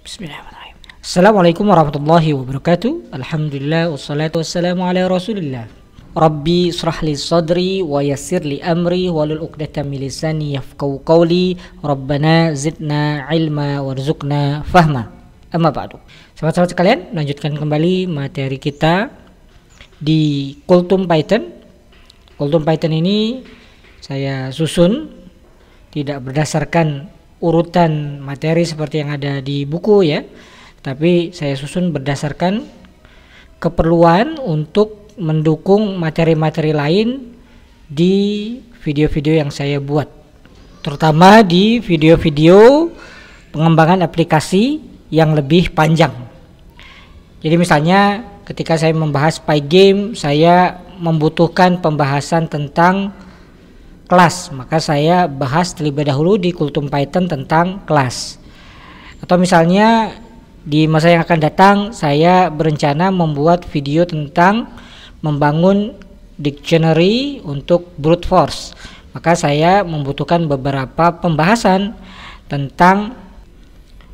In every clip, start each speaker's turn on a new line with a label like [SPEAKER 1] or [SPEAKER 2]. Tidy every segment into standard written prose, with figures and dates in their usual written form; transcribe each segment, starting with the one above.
[SPEAKER 1] Bismillahirrahmanirrahim. Assalamualaikum warahmatullahi wabarakatuh. Alhamdulillah wassalatu wassalamu ala Rasulillah. Rabbi israh li sadri wa yassir li amri wahlul 'uqdatam min lisani yafqahu qawli. Rabbana zidna ilma warzuqna fahma. Amma ba'du. Sahabat-sahabat sekalian, lanjutkan kembali materi kita di Kultum Python. Kultum Python ini saya susun tidak berdasarkan urutan materi seperti yang ada di buku ya, tapi saya susun berdasarkan keperluan untuk mendukung materi-materi lain di video-video yang saya buat, terutama di video-video pengembangan aplikasi yang lebih panjang. Jadi misalnya ketika saya membahas Pygame, saya membutuhkan pembahasan tentang kelas, maka saya bahas terlebih dahulu di Kultum Python tentang kelas. Atau misalnya di masa yang akan datang saya berencana membuat video tentang membangun dictionary untuk brute force, maka saya membutuhkan beberapa pembahasan tentang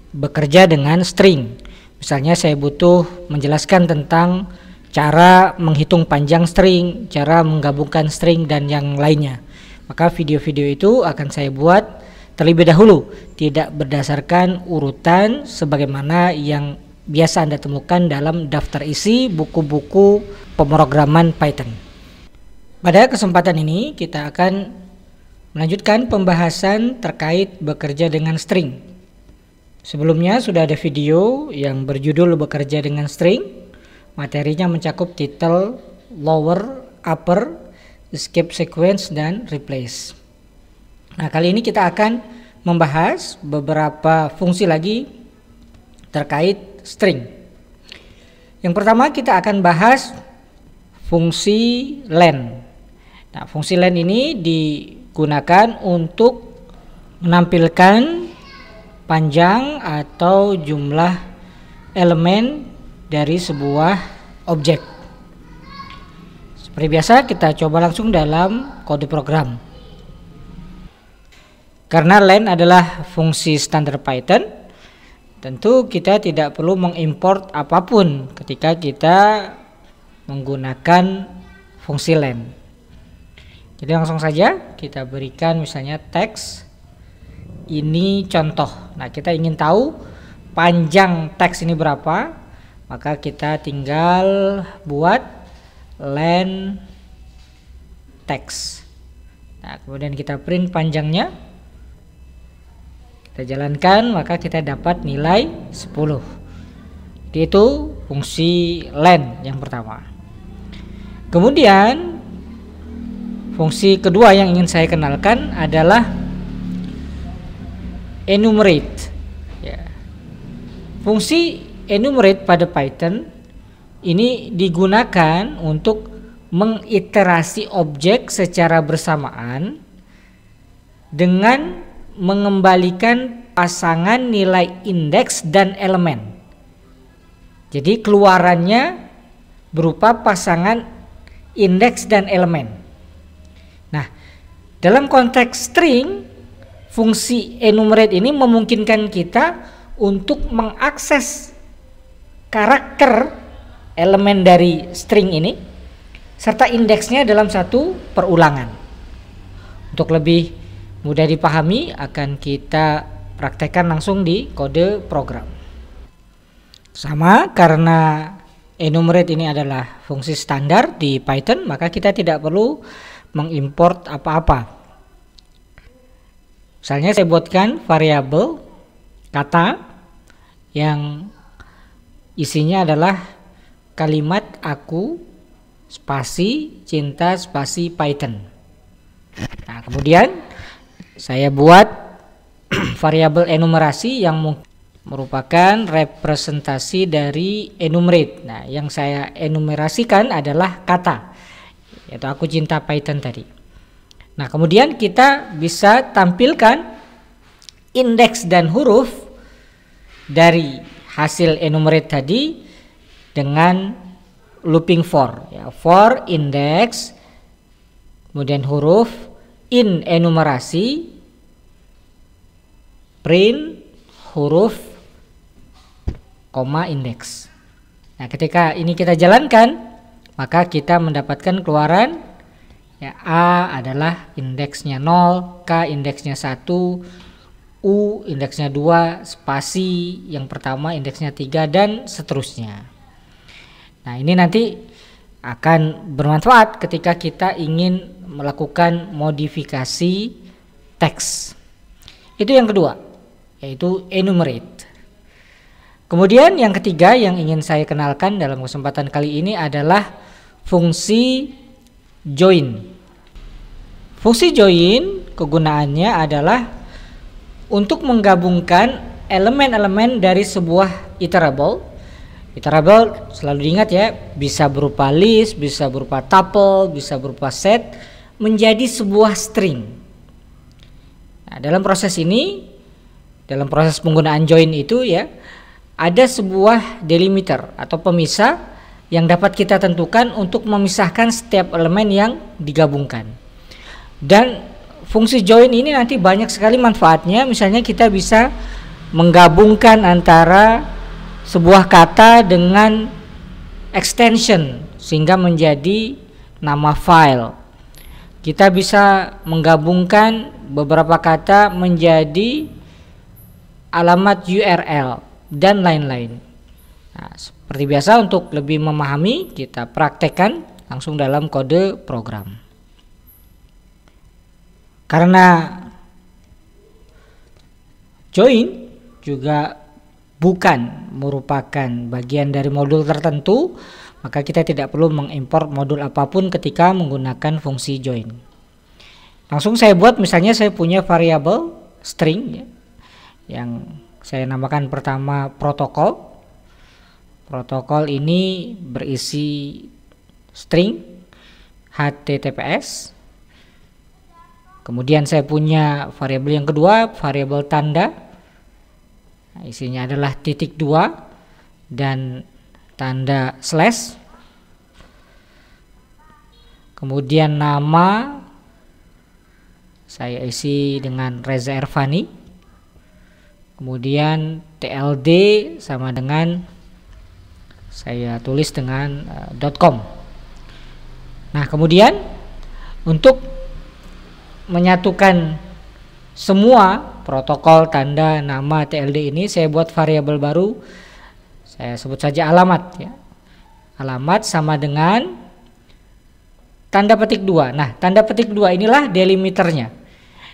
[SPEAKER 1] bekerja dengan string. Misalnya saya butuh menjelaskan tentang cara menghitung panjang string, cara menggabungkan string dan yang lainnya. Maka video-video itu akan saya buat terlebih dahulu, tidak berdasarkan urutan sebagaimana yang biasa Anda temukan dalam daftar isi buku-buku pemrograman Python. Pada kesempatan ini kita akan melanjutkan pembahasan terkait bekerja dengan string. Sebelumnya sudah ada video yang berjudul bekerja dengan string. Materinya mencakup titel, lower, upper, escape sequence, dan replace. Nah, kali ini kita akan membahas beberapa fungsi lagi terkait string. Yang pertama kita akan bahas fungsi len. Nah, fungsi len ini digunakan untuk menampilkan panjang atau jumlah elemen dari sebuah objek. Seperti biasa kita coba langsung dalam kode program. Karena len adalah fungsi standar Python, tentu kita tidak perlu mengimport apapun ketika kita menggunakan fungsi len. Jadi langsung saja kita berikan misalnya teks ini contoh. Nah, kita ingin tahu panjang teks ini berapa, maka kita tinggal buat len text. Nah, kemudian kita print panjangnya, kita jalankan, maka kita dapat nilai 10. Jadi itu fungsi len yang pertama. Kemudian fungsi kedua yang ingin saya kenalkan adalah enumerate ya. Fungsi enumerate pada Python ini digunakan untuk mengiterasi objek secara bersamaan dengan mengembalikan pasangan nilai indeks dan elemen. Jadi keluarannya berupa pasangan indeks dan elemen. Nah, dalam konteks string, fungsi enumerate ini memungkinkan kita untuk mengakses karakter elemen dari string ini serta indeksnya dalam satu perulangan. Untuk lebih mudah dipahami akan kita praktekkan langsung di kode program. Sama, karena enumerate ini adalah fungsi standar di Python, maka kita tidak perlu mengimport apa-apa. Misalnya saya buatkan variabel kata yang isinya adalah kalimat aku spasi cinta spasi Python. Nah, kemudian saya buat variabel enumerasi yang merupakan representasi dari enumerate. Nah, yang saya enumerasikan adalah kata, yaitu aku cinta Python tadi. Nah, kemudian kita bisa tampilkan indeks dan huruf dari hasil enumerate tadi dengan looping for ya, for index, kemudian huruf, in enumerasi, print huruf koma indeks. Nah, ketika ini kita jalankan, maka kita mendapatkan keluaran ya, A adalah indeksnya 0, K indeksnya 1, U indeksnya 2, spasi yang pertama indeksnya 3, dan seterusnya. Nah, ini nanti akan bermanfaat ketika kita ingin melakukan modifikasi teks. Itu yang kedua, yaitu enumerate. Kemudian yang ketiga yang ingin saya kenalkan dalam kesempatan kali ini adalah fungsi join. Fungsi join kegunaannya adalah untuk menggabungkan elemen-elemen dari sebuah iterable. Iterable selalu diingat ya, bisa berupa list, bisa berupa tuple, bisa berupa set, menjadi sebuah string. Nah, dalam proses ini, dalam proses penggunaan join itu ya, ada sebuah delimiter atau pemisah yang dapat kita tentukan untuk memisahkan setiap elemen yang digabungkan. Dan fungsi join ini nanti banyak sekali manfaatnya. Misalnya kita bisa menggabungkan antara sebuah kata dengan extension sehingga menjadi nama file. Kita bisa menggabungkan beberapa kata menjadi alamat URL dan lain-lain. Nah, seperti biasa, untuk lebih memahami kita praktekkan langsung dalam kode program. Karena join juga bukan merupakan bagian dari modul tertentu, maka kita tidak perlu mengimpor modul apapun ketika menggunakan fungsi join. Langsung saya buat, misalnya saya punya variabel string ya, yang saya namakan pertama protokol. Protokol ini berisi string HTTPS. Kemudian saya punya variabel yang kedua, variabel tanda. Nah, isinya adalah titik 2 dan tanda slash. Kemudian nama saya isi dengan Reza Ervani. Kemudian TLD sama dengan saya tulis dengan .com. Nah, kemudian untuk menyatukan semua protokol, tanda, nama, TLD ini, saya buat variabel baru. Saya sebut saja alamat ya. Alamat sama dengan tanda petik 2. Nah, tanda petik 2 inilah delimiternya.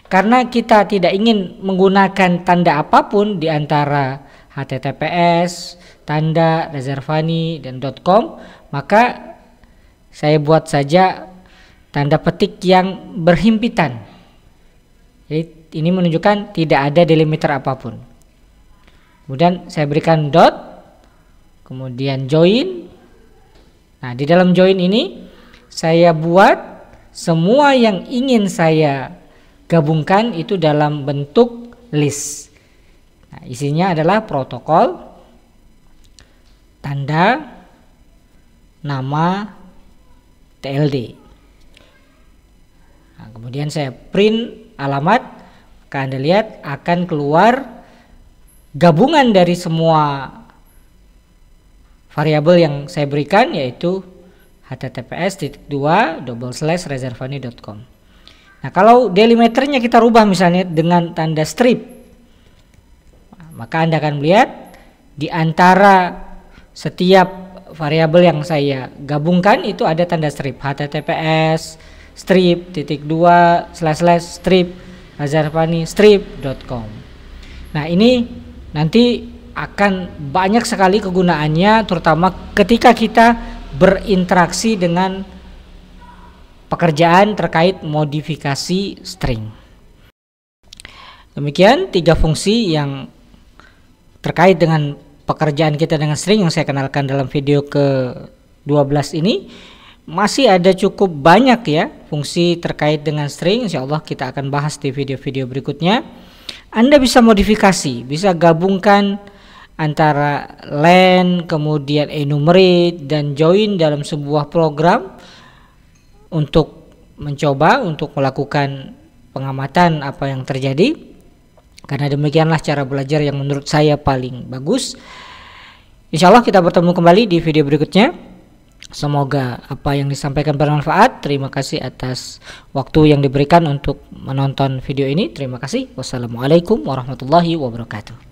[SPEAKER 1] Karena kita tidak ingin menggunakan tanda apapun di antara HTTPS, tanda, Rezervani, dan .com, maka saya buat saja tanda petik yang berhimpitan. Jadi ini menunjukkan tidak ada delimiter apapun. Kemudian saya berikan dot, kemudian join. Nah, di dalam join ini saya buat semua yang ingin saya gabungkan itu dalam bentuk list. Nah, isinya adalah protokol, tanda, nama, TLD. Nah, kemudian saya print alamat, maka Anda lihat akan keluar gabungan dari semua variabel yang saya berikan, yaitu https://rezervani.com. Nah, kalau delimiternya kita rubah misalnya dengan tanda strip, maka Anda akan melihat di antara setiap variabel yang saya gabungkan itu ada tanda strip, https strip //strip rezervani strip.com. Nah, ini nanti akan banyak sekali kegunaannya, terutama ketika kita berinteraksi dengan pekerjaan terkait modifikasi string. Demikian 3 fungsi yang terkait dengan pekerjaan kita dengan string yang saya kenalkan dalam video ke-12 ini. Masih ada cukup banyak ya fungsi terkait dengan string, insyaallah kita akan bahas di video-video berikutnya. Anda bisa modifikasi, bisa gabungkan antara len, kemudian enumerate dan join dalam sebuah program untuk mencoba untuk melakukan pengamatan apa yang terjadi. Karena demikianlah cara belajar yang menurut saya paling bagus. Insya Allah kita bertemu kembali di video berikutnya. Semoga apa yang disampaikan bermanfaat. Terima kasih atas waktu yang diberikan untuk menonton video ini. Terima kasih. Wassalamualaikum warahmatullahi wabarakatuh.